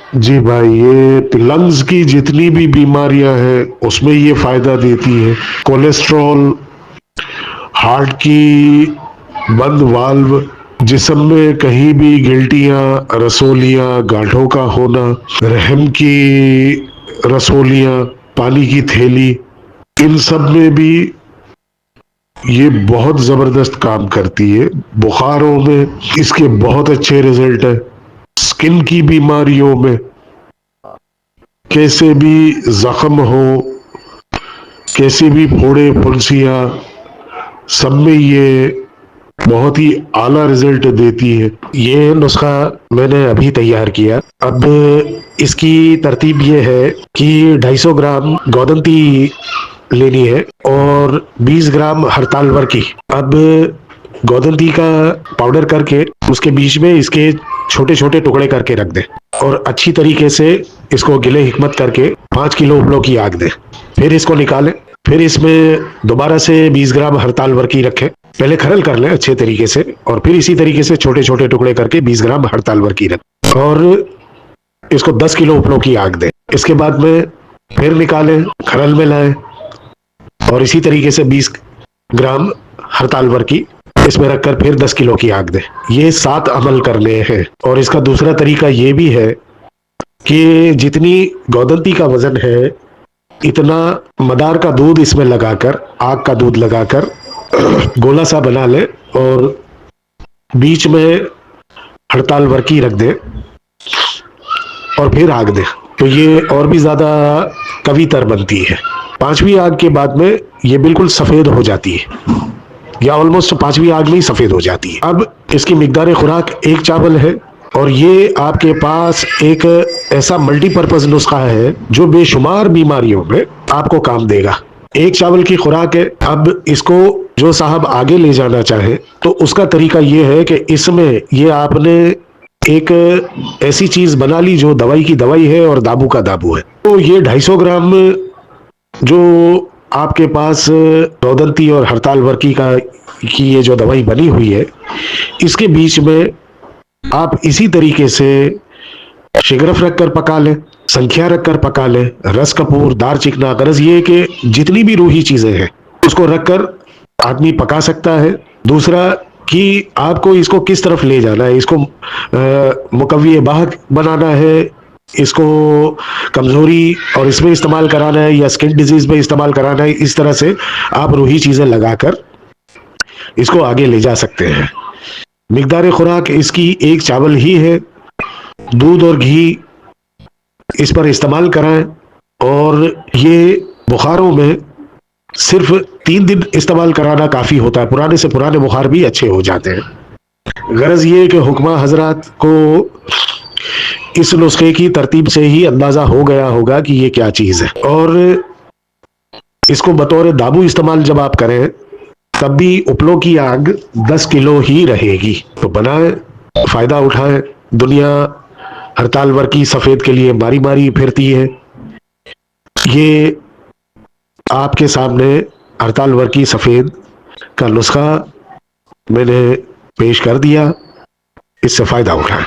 जी भाई, ये लंग्स की जितनी भी बीमारियां हैं उसमें ये फायदा देती है। कोलेस्ट्रॉल, हार्ट की बंद वाल्व, जिस्म में कहीं भी गिल्टियां, रसोलियां, गांठों का होना, रहम की रसोलियां, पानी की थैली, इन सब में भी ये बहुत जबरदस्त काम करती है। बुखारों में इसके बहुत अच्छे रिजल्ट है। स्किन की बीमारियों में, कैसे भी जख्म हो, कैसे भी फोड़े फुंसियां, सब में ये बहुत ही आला रिजल्ट देती है। ये नुस्खा मैंने अभी तैयार किया। अब इसकी तरतीब ये है कि 250 ग्राम गोदंती लेनी है और 20 ग्राम हरतालवर की। अब गोदंती का पाउडर करके उसके बीच में इसके छोटे छोटे टुकड़े करके रख दे और अच्छी तरीके से इसको गिले हिकमत करके 5 किलो उपलों की आग दे। फिर इसको निकालें। फिर इसमें दोबारा से 20 ग्राम हरतालवर की रखें। पहले खरल कर लें अच्छे तरीके से और फिर इसी तरीके से छोटे छोटे टुकड़े करके 20 ग्राम हरतालवर की रखें और इसको 10 किलो उपलों की आग दें। इसके बाद में फिर निकालें, खरल में लाएं और इसी तरीके से 20 ग्राम हरतालवर की इसमें रखकर फिर 10 किलो की आग दें। ये 7 अमल करने हैं। और इसका दूसरा तरीका ये भी है कि जितनी गोदंती का वजन है इतना मदार का दूध इसमें लगाकर, आग का दूध लगाकर गोला सा बना ले और बीच में हड़ताल वर्की रख दे और फिर आग दे, तो ये और भी ज्यादा कवितर बनती है। 5वीं आग के बाद में ये बिल्कुल सफेद हो जाती है या ऑलमोस्ट 5वीं आग में ही सफेद हो जाती है। अब इसकी मिकदार खुराक 1 चावल है और ये आपके पास एक ऐसा मल्टीपर्पज नुस्खा है जो बेशुमार बीमारियों में आपको काम देगा। 1 चावल की खुराक है। अब इसको जो साहब आगे ले जाना चाहे तो उसका तरीका ये है कि इसमें ये आपने एक ऐसी चीज बना ली जो दवाई की दवाई है और दाबू का दाबू है। तो ये 250 ग्राम जो आपके पास रोदंती और हड़ताल वर्की की ये जो दवाई बनी हुई है, इसके बीच में आप इसी तरीके से शिगरफ रखकर पका लें, संख्या रखकर पका लें, रस कपूर, दार चिकना। गरज ये कि जितनी भी रूही चीजें हैं उसको रखकर आदमी पका सकता है। दूसरा कि आपको इसको किस तरफ ले जाना है, इसको मुकव्वी बाह बनाना है, इसको कमजोरी और इसमें इस्तेमाल कराना है या स्किन डिजीज में इस्तेमाल कराना है, इस तरह से आप रूही चीजें लगाकर इसको आगे ले जा सकते हैं। मिकदार खुराक इसकी 1 चावल ही है। दूध और घी इस पर इस्तेमाल कराएं और ये बुखारों में सिर्फ 3 दिन इस्तेमाल कराना काफी होता है। पुराने से पुराने बुखार भी अच्छे हो जाते हैं। गरज ये कि हुक्मा हजरात को इस नुस्खे की तरतीब से ही अंदाजा हो गया होगा कि ये क्या चीज है और इसको बतौर दाबू इस्तेमाल जब आप करें तब भी उपलों की आग 10 किलो ही रहेगी। तो बनाएं, फायदा उठाएं। दुनिया हड़ताल वर्की सफेद के लिए मारी मारी फिरती है। ये आपके सामने हड़ताल वर्की सफेद का नुस्खा मैंने पेश कर दिया, इससे फायदा उठाएं।